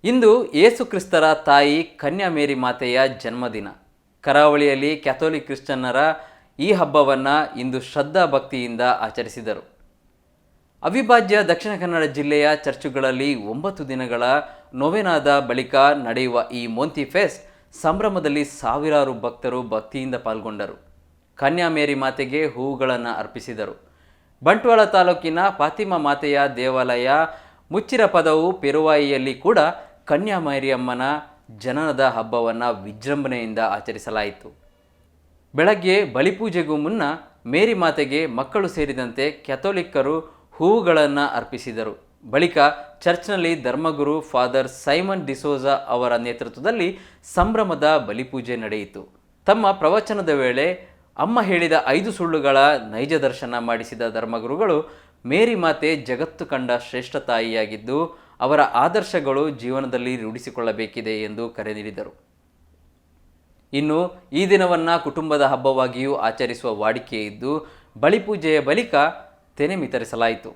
ಇಂದು ಯೇಸು ಕ್ರಿಸ್ತರ ತಾಯಿ ಕನ್ಯಾ ಮೇರಿ ಮಾತೆಯ ಜನ್ಮದಿನ. ಕರಾವಳಿಯಲ್ಲಿ ಕ್ಯಾಥೋಲಿಕ್ ಕ್ರಿಶ್ಚಿಯನ್ನರ ಈ ಹಬ್ಬವನ್ನು ಇಂದು ಶ್ರದ್ಧಾ ಭಕ್ತಿಯಿಂದ ಆಚರಿಸಿದರು. ಅವಿಭಾಜ್ಯ ದಕ್ಷಿಣ ಕನ್ನಡ ಜಿಲ್ಲೆಯ ಚರ್ಚುಗಳಲ್ಲಿ 9 ದಿನಗಳ ನೊವೆನಾದ ಬಳಿಕ ನಡೆಯುವ ಈ ಮೊಂತಿ ಫೆಸ್ಟ್ ಸಂಭ್ರಮದಲ್ಲಿ ಸಾವಿರಾರು ಭಕ್ತರು ಭಕ್ತಿಯಿಂದ ಪಾಲ್ಗೊಂಡರು. ಕನ್ಯಾ ಮೇರಿ ಮಾತೆಗೆ ಹೂವುಗಳನ್ನು ಅರ್ಪಿಸಿದರು. ಬಂಟ್ವಾಳ ತಾಲೂಕಿನ ಫಾತಿಮಾ ಮಾತೆಯ ದೇವಾಲಯ ಮುಚ್ಚಿರಪದವು ಪೆರುವಾಯಿಯಲ್ಲಿ ಕೂಡ ಕನ್ಯಾ ಮೇರಿಯಮ್ಮನ ಜನನದ ಹಬ್ಬವನ್ನು ವಿಜೃಂಭಣೆಯಿಂದ ಆಚರಿಸಲಾಯಿತು. ಬೆಳಗ್ಗೆ ಬಲಿಪೂಜೆಗೂ ಮುನ್ನ ಮೇರಿ ಮಾತೆಗೆ ಮಕ್ಕಳು ಸೇರಿದಂತೆ ಕ್ಯಾಥೋಲಿಕ್ಕರು ಹೂವುಗಳನ್ನು ಅರ್ಪಿಸಿದರು. ಬಳಿಕ ಚರ್ಚ್ನಲ್ಲಿ ಧರ್ಮಗುರು ಫಾದರ್ ಸೈಮನ್ ಡಿಸೋಜಾ ಅವರ ನೇತೃತ್ವದಲ್ಲಿ ಸಂಭ್ರಮದ ಬಲಿಪೂಜೆ ನಡೆಯಿತು. ತಮ್ಮ ಪ್ರವಚನದ ವೇಳೆ ಅಮ್ಮ ಹೇಳಿದ 5 ಸುಳ್ಳುಗಳ ನೈಜ ದರ್ಶನ ಮಾಡಿಸಿದ ಧರ್ಮಗುರುಗಳು ಮೇರಿ ಮಾತೆ ಜಗತ್ತು ಕಂಡ ಶ್ರೇಷ್ಠ ತಾಯಿಯಾಗಿದ್ದು ಅವರ ಆದರ್ಶಗಳು ಜೀವನದಲ್ಲಿ ರೂಢಿಸಿಕೊಳ್ಳಬೇಕಿದೆ ಎಂದು ಕರೆ ನೀಡಿದರು. ಇನ್ನು ಈ ದಿನವನ್ನು ಕುಟುಂಬದ ಹಬ್ಬವಾಗಿಯೂ ಆಚರಿಸುವ ವಾಡಿಕೆ ಇದ್ದು ಬಲಿಪೂಜೆಯ ಬಳಿಕ ತೆನೆ ವಿತರಿಸಲಾಯಿತು.